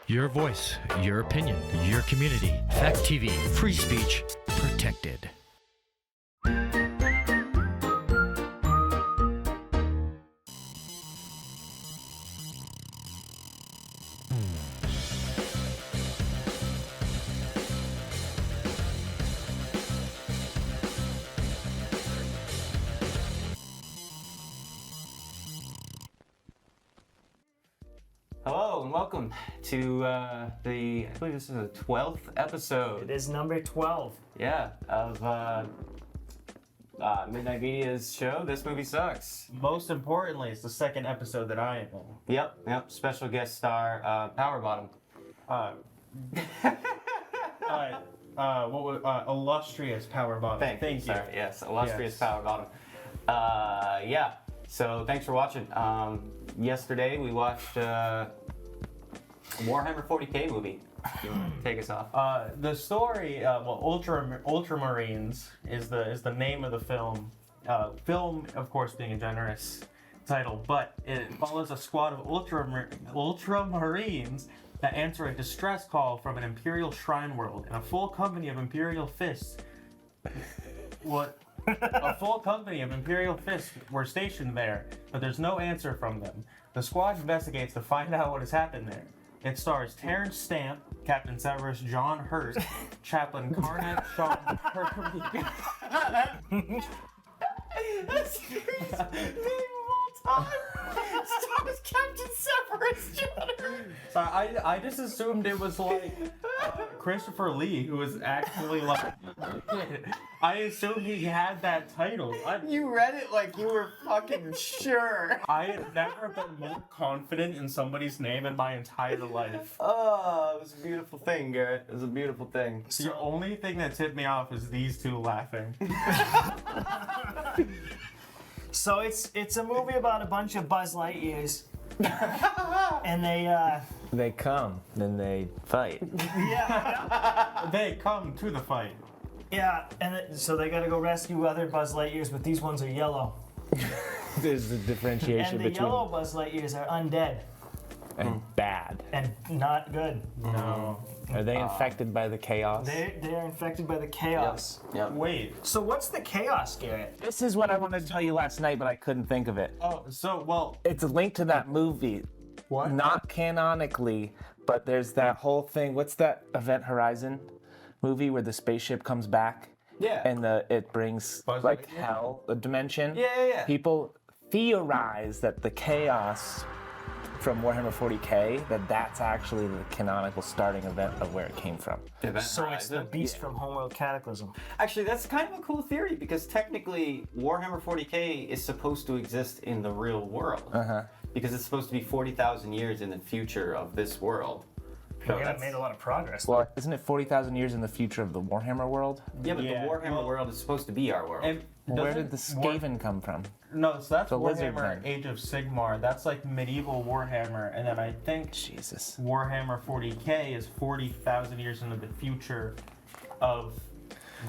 Your voice, your opinion, your community. Fact TV, free speech, protected. Hello and welcome to I believe this is the 12th episode. It is number 12. Yeah, of Midnight Media's show, This Movie Sucks. Most importantly, it's the second episode that I am in. Yep, special guest star, Power Bottom. Illustrious Power Bottom. Thank you. Sorry, yes, illustrious Yes. Power Bottom. Yeah, so thanks for watching. Yesterday we watched Warhammer 40k movie. You want to take us off? The story, Ultramarines is the name of the film. Film, of course, being a generous title, but it follows a squad of Ultramarines that answer a distress call from an Imperial shrine world, and a full company of Imperial fists. A full company of Imperial fists were stationed there, but there's no answer from them. The squad investigates to find out what has happened there. It stars Terrence Stamp, Captain Severus John Hurst, Chaplain Carnett Sean Kirby. That's the greatest name of all time. Stars Captain Severus John. So I just assumed it was like Christopher Lee, who was actually like. I assumed he had that title. You read it like you were fucking sure. I had never been more confident in somebody's name in my entire life. Oh, it was a beautiful thing, Garrett. It was a beautiful thing. The only thing that tipped me off is these two laughing. So it's a movie about a bunch of Buzz Lightyears. And They come, then they fight. They come to the fight. so they gotta go rescue other Buzz Lightyears, but these ones are yellow. There's the differentiation And the between yellow Buzz Lightyears are undead and bad. and not good. No. Are they infected by the chaos? They're infected by the chaos. Yep. Wait. So what's the chaos, Garrett? This is what I wanted to tell you last night, but I couldn't think of it. Oh, so, well. It's a link to that movie. What? Not canonically, but there's that whole thing. What's that Event Horizon movie where the spaceship comes back? Yeah. And it brings Buzz like Lightyear? hell, a dimension. Yeah. People theorize that the chaos from Warhammer 40k, that's actually the canonical starting event of where it came from. So it's the beast from Homeworld Cataclysm. Actually, that's kind of a cool theory because technically Warhammer 40k is supposed to exist in the real world. Because it's supposed to be 40,000 years in the future of this world. So We haven't made a lot of progress. Well, isn't it 40,000 years in the future of the Warhammer world? Yeah, but Yeah, the Warhammer well- world is supposed to be our world. And Where did the Skaven come from? No, so that's The lizard Warhammer men. Age of Sigmar. That's like medieval Warhammer. And then I think Jesus. Warhammer 40k is 40,000 years into the future of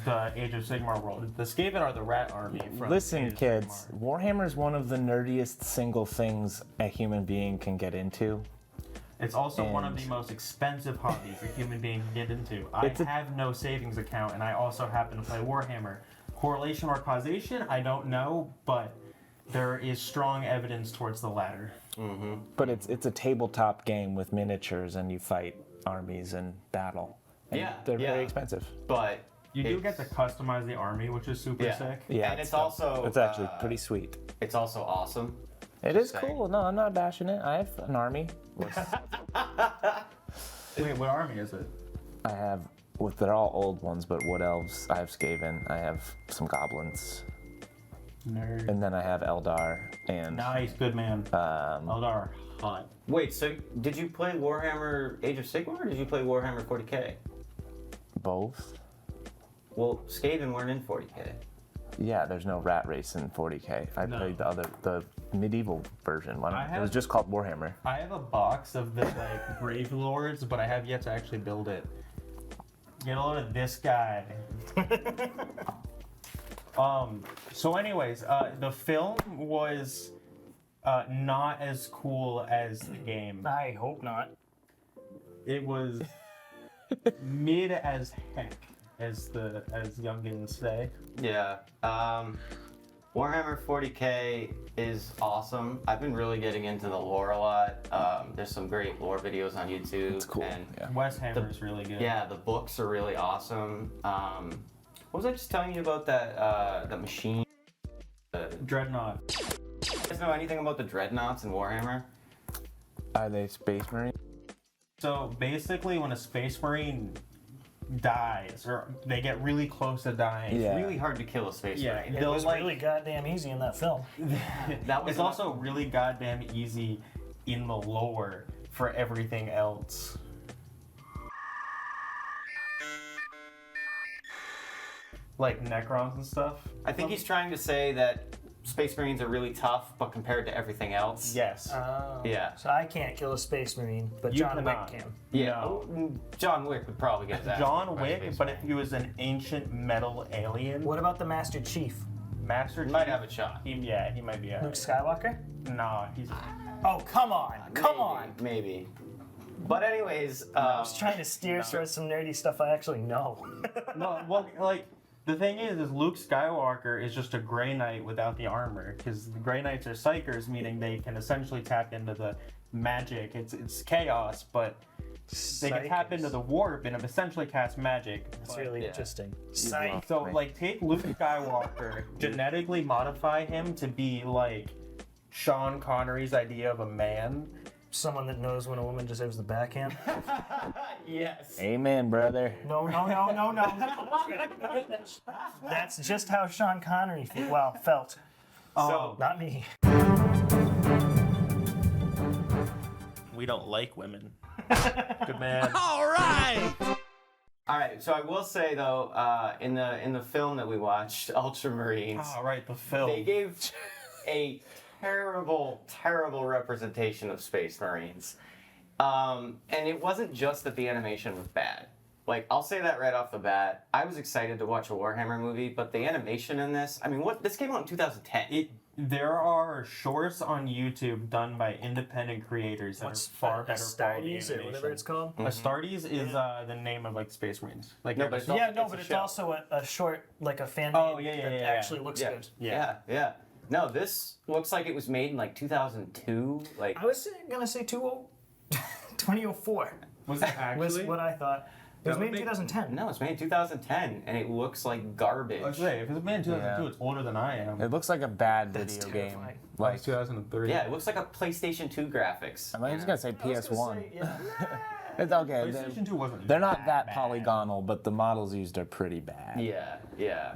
the Age of Sigmar world. The Skaven are the rat army from Listen, Age of kids, Sigmar. Warhammer is one of the nerdiest single things a human being can get into. It's also one of And- the most expensive hobbies a human being can get into. I have no savings account, and I also happen to play Warhammer. Correlation or causation, I don't know, but there is strong evidence towards the latter. But it's a tabletop game with miniatures, and you fight armies and battle. And Yeah, they're yeah. very expensive. but You do get to customize the army, which is super Yeah. sick. Yeah, and it's also it's actually pretty sweet. It's also awesome. It is saying. cool. No, I'm not bashing it. I have an army. Wait, what army is it? I have, they're all old ones, but wood elves. I have Skaven. I have some goblins, Nerd. and then I have Eldar and Nice, good man. Eldar, hot. Wait, so did you play Warhammer Age of Sigmar or did you play Warhammer 40k? both. Well, Skaven weren't in 40k. Yeah, there's no rat race in 40k. I No. played the medieval version one. I It was have- just called Warhammer. I have a box of the like Brave Lords, but I have yet to actually build it. Get a load of this guy. So anyways, the film was not as cool as the game. I hope not. It was mid as heck, as youngins say. Yeah. Warhammer 40k is awesome. I've been really getting into the lore a lot. There's some great lore videos on YouTube. It's cool. And Yeah. Wes Hammer's really good. yeah, the books are really awesome. What was I just telling you about that machine? Dreadnought. You guys know anything about the dreadnoughts in Warhammer? Are they Space Marines? So basically, when a Space Marine dies, or they get really close to dying, Yeah. Really hard to kill a space Yeah, marine. It they'll was like. really goddamn easy in that film. That was It's also really goddamn easy in the lore for everything else. Like Necrons and stuff. I think he's trying to say that space marines are really tough, but compared to everything else. Yes. Oh. Yeah. So I can't kill a space marine, but You John Wick cannot. can. Yeah. No. John Wick would probably get that. John by Wick, space but if marine. he was an ancient metal alien, What about the Master Chief? Master He might Chief, have a shot. he might be. Luke Skywalker? No, he's. Oh, come on. Come Maybe, on. Maybe. But anyways, I was trying to steer towards some nerdy stuff I actually know. No, well, like the thing is Luke Skywalker is just a Grey Knight without the armor, because the Grey Knights are psychers, meaning they can essentially tap into the magic. It's chaos, but they can tap into the warp and essentially cast magic. It's but- really yeah. interesting. Psych. So, like, take Luke Skywalker, genetically modify him to be like Sean Connery's idea of a man. Someone that knows when a woman deserves the backhand. yes. Amen, brother. No. That's just how Sean Connery felt. So Not me. We don't like women. Good man. All right! all right. So I will say though, in the film that we watched, Ultramarines, All right, the film. they gave a terrible representation of space marines. And it wasn't just that the animation was bad. Like, I'll say that right off the bat. I was excited to watch a Warhammer movie, but the animation in this, I mean, this came out in 2010. There are shorts on YouTube done by independent creators that What's are far better quality Astartes or whatever animation. it's called? Astartes is the name of like Space Marines. Like No, but it's Yeah, also- no, it's but a it's show. also a short, like a fan Oh, made yeah, that yeah. actually looks yeah. good. Yeah. No, this looks like it was made in like 2002. Like, I was gonna say 2004 Was it was actually? what I thought. It was That made would in make- 2010. no, it's made in 2010, and it looks like garbage. I was saying, if it's made in 2002, Yeah. it's older than I am. It looks like a bad That's video game. terrifying. Like, 2003. Yeah, it looks like a PlayStation 2 graphics. I was gonna say I was gonna PS1. say, yeah. It's okay. PlayStation 2 wasn't. They're not that bad. polygonal, but the models used are pretty bad. Yeah.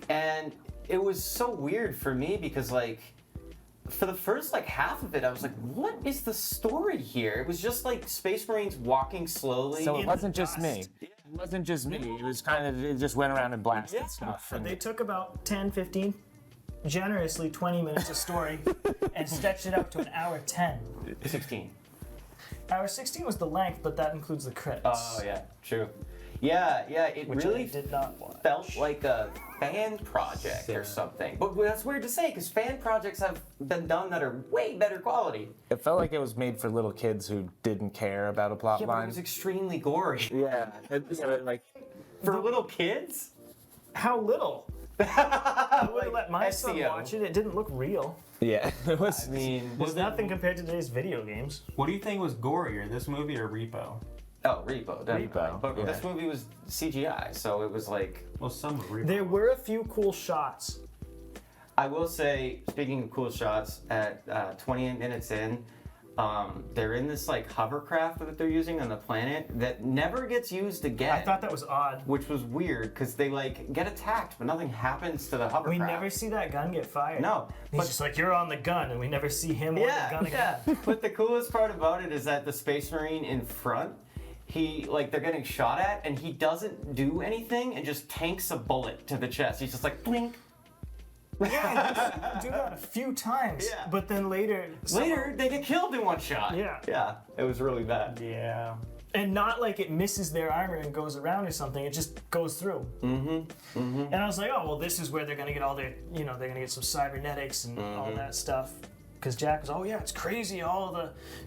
And it was so weird for me because, like, for the first like half of it, I was like, "What is the story here?" It was just like Space Marines walking slowly. So it In wasn't the just me. dust. It wasn't just me. It was kind of, it just went around and blasted Yeah. stuff. But And they took about 10, 15, generously 20 minutes of story and stretched it out to an hour 10. 16. Hour 16 was the length, but that includes the credits. Oh yeah, true. Yeah. It Which really I did not watch. felt like a fan project or something. But that's weird to say because fan projects have been done that are way better quality. it felt like it was made for little kids who didn't care about a plot Yeah, but it line. was extremely gory. Yeah. Like, For little kids? How little? I would have let my son SEO. watch it. It didn't look real. yeah. It was. I mean, It's nothing compared to today's video games. What do you think was gorier, this movie or Repo? oh, Repo, definitely. Repo, But yeah. this movie was CGI, so it was like. Well, some were Repo. There were a few cool shots. I will say, speaking of cool shots, at 28 minutes in, they're in this like hovercraft that they're using on the planet that never gets used again. I thought that was odd. which was weird because they like get attacked, but nothing happens to the hovercraft. We never see that gun get fired. No, He's just like, you're on the gun, and we never see him on the gun again. But the coolest part about it is that the Space Marine in front, they're getting shot at, and he doesn't do anything and just tanks a bullet to the chest. He's just like, blink. Yeah, you do that a few times. Yeah. But then later, Later, they get killed in one shot. Yeah. Yeah, it was really bad. Yeah. and not like it misses their armor and goes around or something. It just goes through. And I was like, oh well, this is where they're gonna get all their, they're gonna get some cybernetics and all that stuff. because Jack was, oh yeah, it's crazy, all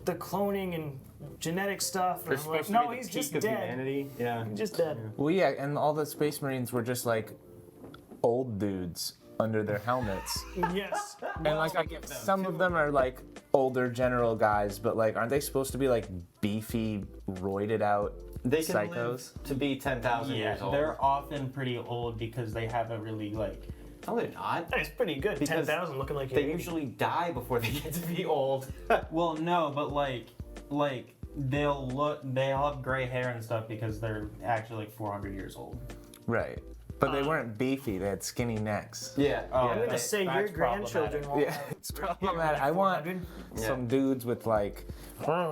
the cloning and genetic stuff. And I'm like, no, he's just dead. Humanity. Yeah. He's just dead. Well, yeah, and all the Space Marines were just like old dudes under their helmets. Yes. And like I get some of them are like older general guys, but like aren't they supposed to be like beefy, roided out They can psychos? live to be 10,000 Yeah, years old. they're often pretty old because they haven't really like. No, they're not. That's pretty good. Because 10,000 looking like They you're usually die before they get to be old. Well, no, but like they'll have gray hair and stuff because they're actually like 400 years old. Right. But they weren't beefy, they had skinny necks. Yeah. Oh, I'm gonna that's- say your that's grandchildren won't. Yeah, it's problematic. I want 400. some dudes with like,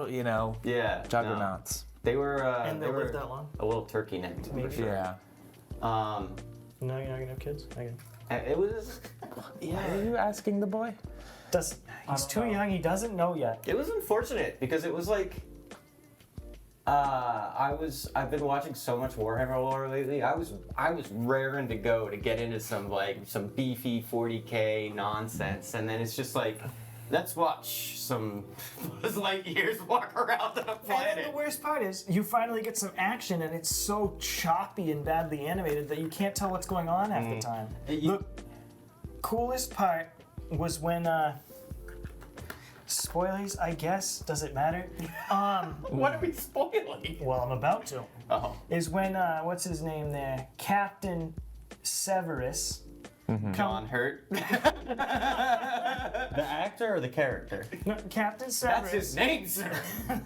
you know, Yeah. juggernauts. No. They were. And they they'll were live that long? a little turkey necked for Maybe. sure. Yeah. Um, No, you're not gonna have kids. Okay. it was. Are you asking the boy? He's don't too know. young. He doesn't know yet. It was unfortunate because it was like. I've been watching so much Warhammer lore lately. I was raring to go to get into some beefy 40k nonsense, and then it's just like, let's watch some Buzz Lightyears walk around on a And then planet. the worst part is, you finally get some action, and it's so choppy and badly animated that you can't tell what's going on half the time. The coolest part was when, spoilers, I guess, does it matter? What are we spoiling? Well, I'm about to. Oh. Is when, what's his name there? Captain Severus. John Hurt. The actor or the character? No, Captain Severus. That's his name, sir.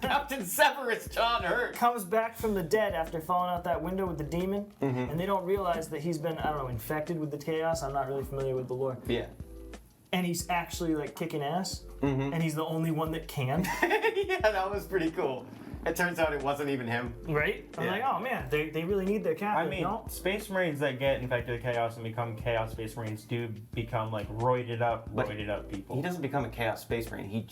Captain Severus John Hurt. Comes back from the dead after falling out that window with the demon, Mm-hmm. and they don't realize that he's been, I don't know, infected with the chaos. I'm not really familiar with the lore. Yeah. And he's actually like kicking ass, Mm-hmm. and he's the only one that can, Yeah, that was pretty cool. It turns out it wasn't even him. right? I'm Yeah. like, oh man, they really need their captain. I mean, no? Space Marines that get infected with chaos and become Chaos Space Marines do become like roided up people. He doesn't become a Chaos Space Marine.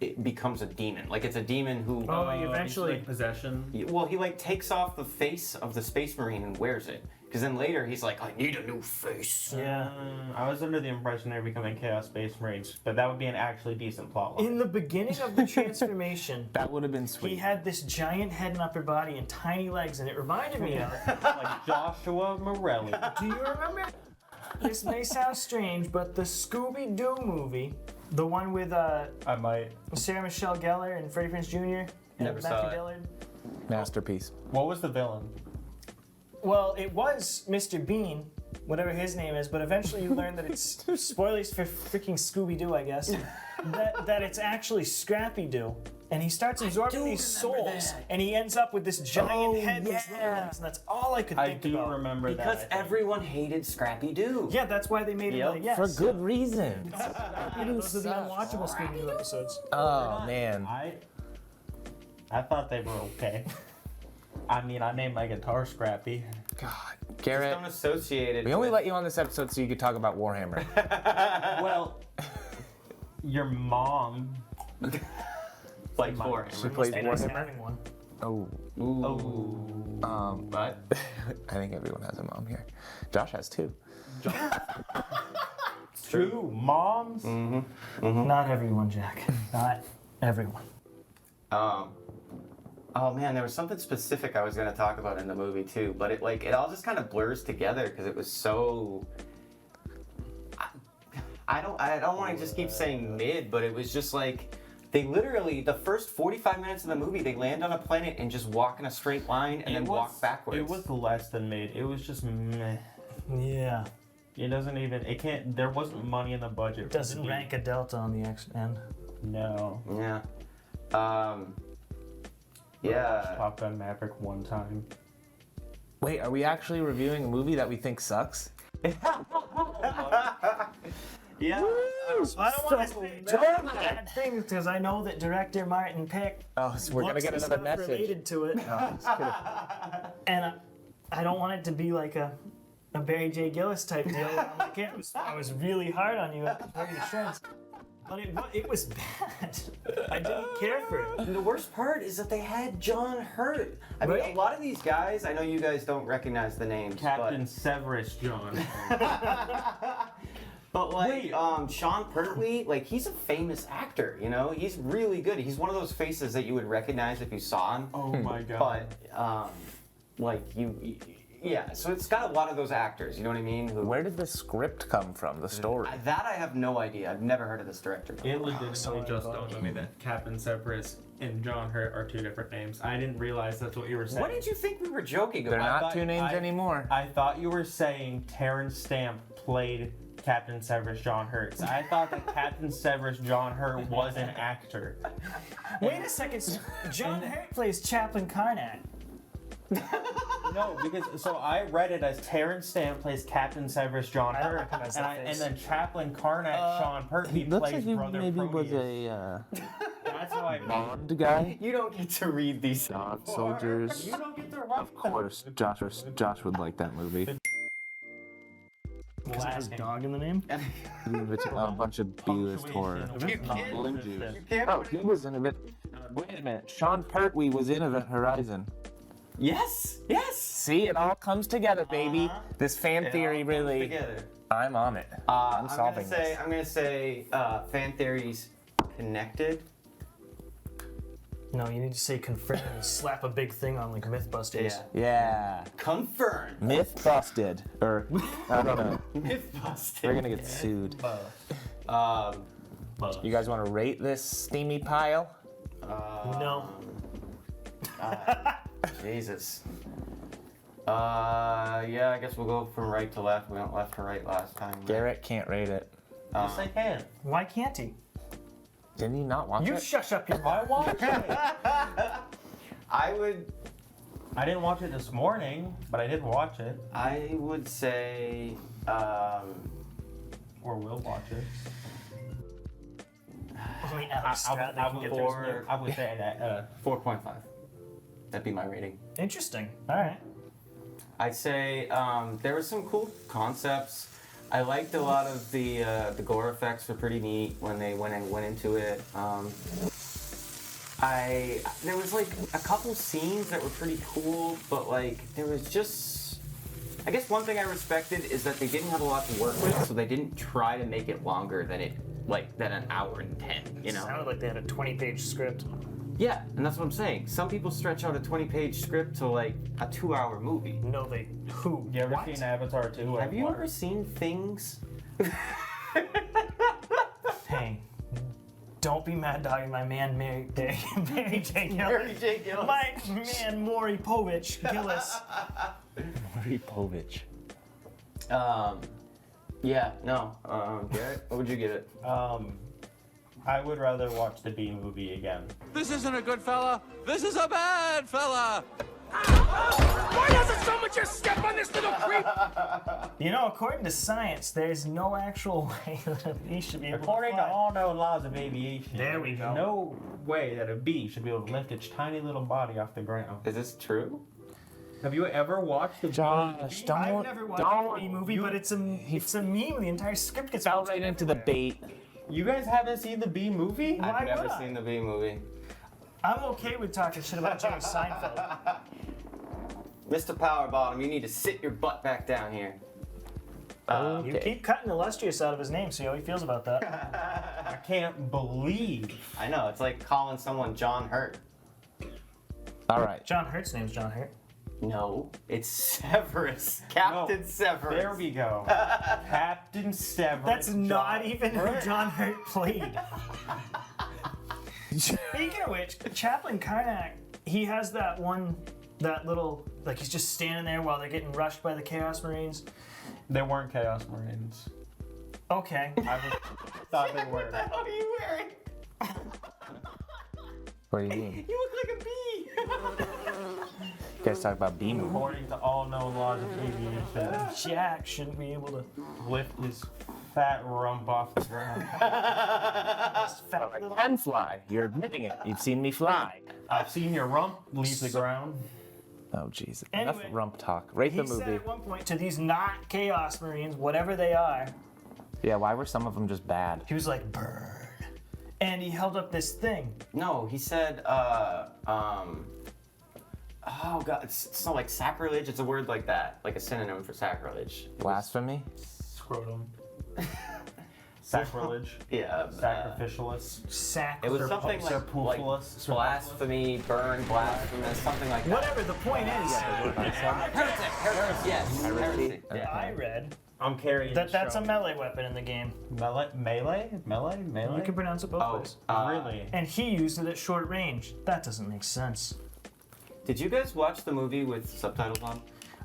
It becomes a demon. Like, it's a demon who. Oh, eventually. like possession. Well, he like takes off the face of the Space Marine and wears it. Because then later he's like, I need a new face. Yeah. I was under the impression they were becoming Chaos Space Marines, but that would be an actually decent plot line. In the beginning of the transformation, That would have been he sweet. had this giant head and upper body and tiny legs, and it reminded me of. Like Joshua Morelli. Do you remember? This may sound strange, but the Scooby-Doo movie, the one with I might. Sarah Michelle Gellar and Freddie Prinze Jr. and Never saw it. Dillard. Masterpiece. What was the villain? Well, it was Mr. Bean, whatever his name is, but eventually you learn that it's spoilers for freaking Scooby-Doo, I guess. that it's actually Scrappy-Doo. And he starts absorbing these souls, and he ends up with this giant head with these little legs, and that's all I could I think do about. remember that. Because I think. everyone hated Scrappy Doo. Yeah, that's why they made it like, yes. For good reason. Those are the unwatchable Scooby-Doo episodes. Oh man. I thought they were okay. I mean, I named my guitar Scrappy. God. Just Garrett, don't associate it. we only with- let you on this episode so you could talk about Warhammer. Well, your mom. like She Warhammer. plays And us Warhammer. having one. Oh. Oh. But I think everyone has a mom here. Josh has two. Two moms? Not everyone, Jack. Not everyone. oh man, there was something specific I was gonna talk about in the movie too, but it all just kind of blurs together because it was so. I don't want to just keep saying mid, but it was just like they literally the first 45 minutes of the movie they land on a planet and just walk in a straight line and then walk backwards. It was less than mid. It was just meh. Yeah. It doesn't even. It can't. There wasn't money in the budget. for it Doesn't to be- rank a delta on the X end. No. Yeah. I Yeah. watched Top Gun Maverick one time. Wait, are we actually reviewing a movie that we think sucks? Yeah. I don't want to say bad things because I know that director Martin Peck Oh, so we're gonna looks get at another stuff message. related to it, Oh, just kidding. and I don't want it to be like a Barry J. Gillis type deal. Where I'm like, yeah, I was really hard on you at the shreds, but it was bad. I didn't care for it. And the worst part is that they had John Hurt. I mean, Right? a lot of these guys, I know you guys don't recognize the names, Captain Severus John. But like, Wait. Sean Pertwee, like he's a famous actor, you know? He's really good. He's one of those faces that you would recognize if you saw him. Oh my god. But, like yeah, so it's got a lot of those actors, you know what I mean? Who, Where did the script come from? The story? that I have no idea. I've never heard of this director before. It legitimately just dawned on me that Captain Severus and John Hurt are 2 different names. I didn't realize that's what you were saying. What did you think we were joking They're about? not 2 names anymore. I thought you were saying Terrence Stamp played Captain Severus John Hurt. I thought that Captain Severus John Hurt was an actor. Wait a second. John Hurt plays Chaplain Karnak. No, because so I read it as Terrence Stamp plays Captain Severus John Hurt, recognize that and face. then Chaplain Karnak Sean Pertwee Looks plays like he Brother maybe Proteus. was a That's how I Bond guy. You don't get to read these. Dog soldiers. You don't get to run. Of course, Josh would like that movie. Because it has dog in the name? A bunch of B-list horror. Balloon juice. Oh, he was in Event. Wait a minute. Sean Pertwee was in Event Horizon. Yes, yes. See, it all comes together, baby. This fan theory really. Together. I'm on it. I'm solving this. I'm gonna say fan theories connected. No, you need to say confirm and slap a big thing on like Mythbusters. Yeah. Yeah. Confirmed. Myth busted. Or, I don't know. Myth busted. We're gonna get sued. Um, You guys want to rate this steamy pile? No. Jesus. Yeah, I guess we'll go from right to left. We went left to right last time. Garrett can't rate it. Yes, I can. Why can't he? Didn't he not watch You it? shush up your I watched it. I would I didn't watch it this morning, but I did watch it, say, or will watch it. Only Alex Stratton can get those. I would say that. 4.5. That'd be my rating. Interesting. All right. I'd say there were some cool concepts. I liked a lot of the gore effects were pretty neat when they went into it. There was like a couple scenes that were pretty cool, but like there was just, I guess one thing I respected is that they didn't have a lot to work with, so they didn't try to make it longer than an hour and 10. You know. Sounded like they had a 20-page script. Yeah, and that's what I'm saying. Some people stretch out a 20-page script to like a 2-hour movie. No, they who? You ever What? seen Avatar 2? Have you ever seen Things? Hey, don't be mad dogging my man Mary J. Gillis. Mary J. Gillis. My man Maury Povich Gillis. Maury Povich. Yeah, no. Garrett, what would you give it? I would rather watch the B movie again. This isn't a good fella. This is a bad fella. Why doesn't someone just step on this little creep? You know, according to science, there's no actual way that a bee should be able According to to fly. all known laws of aviation, There we there's go. no way that a bee should be able to lift its tiny little body off the ground. Is this true? Have you ever watched the Josh, don't. I've never watched don't. a bee movie, but it's a meme. The entire script gets Fell right into the bait. You guys haven't seen the B movie? Why I've never would I? seen the B movie. I'm okay with talking shit about Jerry Seinfeld. Mr. Powerbottom, you need to sit your butt back down here. You keep cutting illustrious out of his name, see how he feels about that. I can't believe. I know, it's like calling someone John Hurt. All right. John Hurt's name's John Hurt. No, it's Severus. Captain No, Severus. There we go. Captain Severus. That's not John even who Hurt. John Hurt played. Speaking of which, Chaplain Karnak, he has that little, like he's just standing there while they're getting rushed by the Chaos Marines. They weren't Chaos Marines. Okay. I thought they were. What the hell are you wearing? What do you mean? You look like a bee. You guys talk about B movie. According to all known laws of aviation, Jack shouldn't be able to. lift his fat rump off the ground. Fat little- Can fly. You're admitting it. You've seen me fly. I've seen your rump leave the ground. Oh, jeez. Anyway, Enough rump talk. Rate the He said movie. at one point to these not Chaos Marines, whatever they are, Yeah, why were some of them just bad? he was like, burn. And he held up this thing. No, he said, oh god, it's not like sacrilege, it's a word like that. Like a synonym for sacrilege. Blasphemy? Scrotum. Sacrilege. Yeah. Sacrificialist. It was something like Serpulfulous. blasphemy, burn, blasphemous, something like that. Whatever, the point is, Heretic, yes. Heresy. Yeah. I read I'm carrying that's a melee weapon in the game. Melee? You can pronounce it both ways. Really? And he used it at short range. That doesn't make sense. Did you guys watch the movie with subtitles on?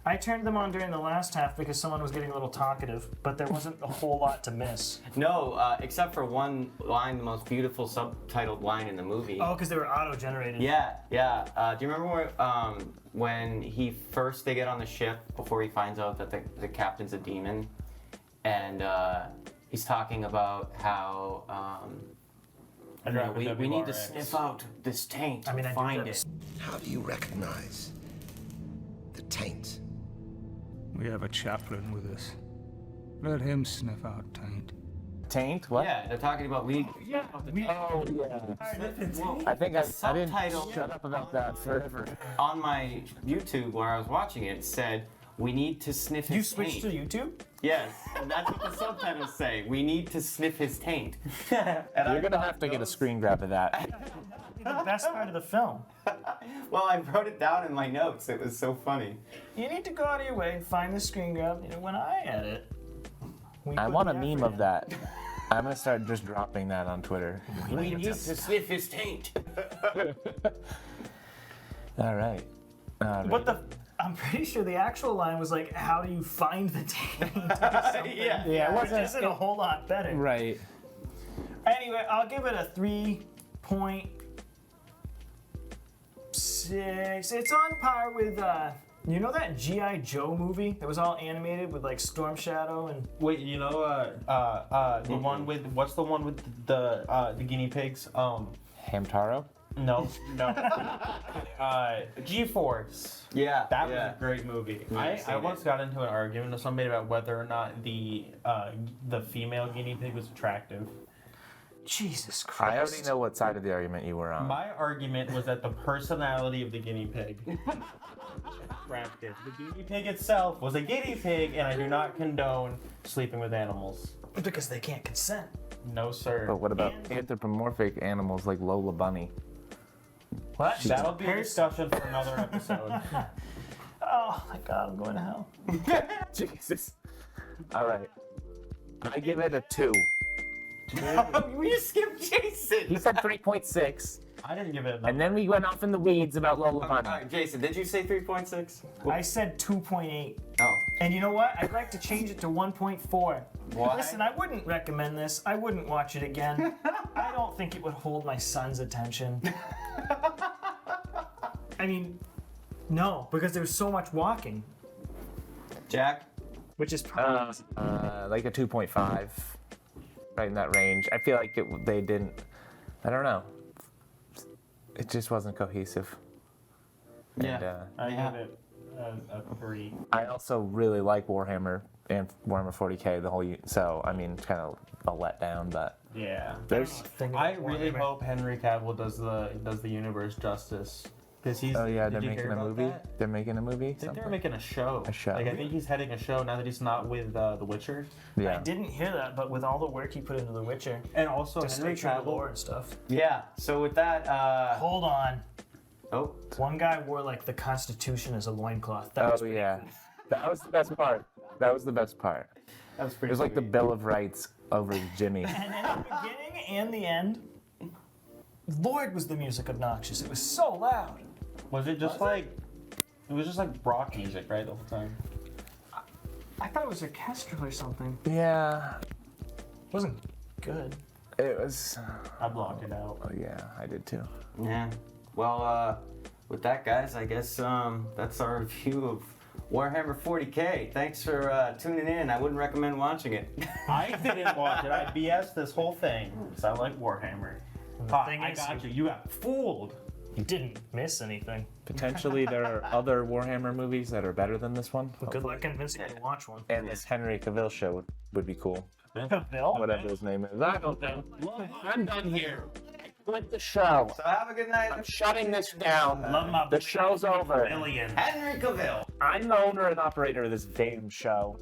I turned them on during the last half because someone was getting a little talkative, but there wasn't a whole lot to miss. No, except for one line, the most beautiful subtitled line in the movie. Oh, because they were auto-generated. Yeah. Do you remember when they get on the ship before he finds out that the captain's a demon, and he's talking about how we need to sniff out this taint to find it. How do you recognize the taint? We have a chaplain with us. Let him sniff out taint. Taint? What? Yeah, they're talking about we. Oh, yeah. I think I didn't shut up about that forever. On my YouTube where I was watching it said, we need to sniff his You switched to taint. YouTube? Yes, and that's what the subtitles say. We need to sniff his taint. You're gonna have to get a screen grab of that. The best part of the film. Well, I wrote it down in my notes. It was so funny. You need to go out of your way and find the screen grab. You know, when I edit, I want a meme of that. I'm gonna start just dropping that on Twitter. We need to sniff his taint. All right. I'm pretty sure the actual line was like, "How do you find the taint?" Yeah. Yeah, it Which isn't a whole lot better. Right. Anyway, I'll give it a 3.6. It's on par with you know that G.I. Joe movie that was all animated with like Storm Shadow and Wait, you know, the one with what's the one with the guinea pigs? Hamtaro? No. G-Force. Yeah. That was a great movie. I seen once it. got into an argument with somebody about whether or not the female guinea pig was attractive. Jesus Christ. I already know what side of the argument you were on. My argument was that the personality of the guinea pig attractive. The guinea pig itself was a guinea pig, and I do not condone sleeping with animals. Because they can't consent. No, sir. But what about anthropomorphic animals like Lola Bunny? What? That'll be a discussion for another episode. Oh my God, I'm going to hell. Jesus. All right. I give it a 2. We skipped Jayson. He said 3.6, I didn't give it a and then we went off in the weeds about Lola All Bunny. right, Jayson, did you say 3.6? I said 2.8. Oh. And you know what? I'd like to change it to 1.4. Why? Listen, I wouldn't recommend this. I wouldn't watch it again. I don't think it would hold my son's attention. I mean, no, because there's so much walking, Jack? which is probably Like a 2.5, right in that range. I feel like they didn't. I don't know. It just wasn't cohesive. Yeah. And, I give it a 3. I also really like Warhammer and Warhammer 40k, the whole. So I mean, it's kind of a letdown, but Yeah. there's. I really hope Henry Cavill does the universe justice. Because he's. Oh yeah, did they're you making hear a about movie. that? They're making a movie. I think they're something? making a show. A show. Like I think he's heading a show now that he's not with The Witcher. Yeah. I didn't hear that, but with all the work he put into The Witcher, And also to Henry stay true to lore Cavill. and stuff. Yeah, so with that, Hold on. oh, One guy wore like the Constitution as a loincloth. That was Oh yeah. That was the best part. That was the best part. that was It pretty was like the sweet. Bill of Rights over Jimmy. And in the beginning and the end, Lord was the music obnoxious. It was so loud. Was it just like? It was just like rock music, right, the whole time. I thought it was orchestral or something. Yeah. It wasn't good. It was. I blocked it out. Oh yeah, I did too. Yeah. Well, with that, guys, I guess that's our review of Warhammer 40k. Thanks for tuning in. I wouldn't recommend watching it. I didn't watch it. I BS this whole thing because I like Warhammer. thing I is, got you. You got fooled. You didn't miss anything. Potentially, there are other Warhammer movies that are better than this one. Good luck convincing me to watch one. And this Henry Cavill show would be cool. Bill? Whatever his name is. I don't know. I'm done here. Quit the show. So have a good night. I'm shutting this down. Love my The show's over. billion. Henry Cavill. I'm the owner and operator of this damn show.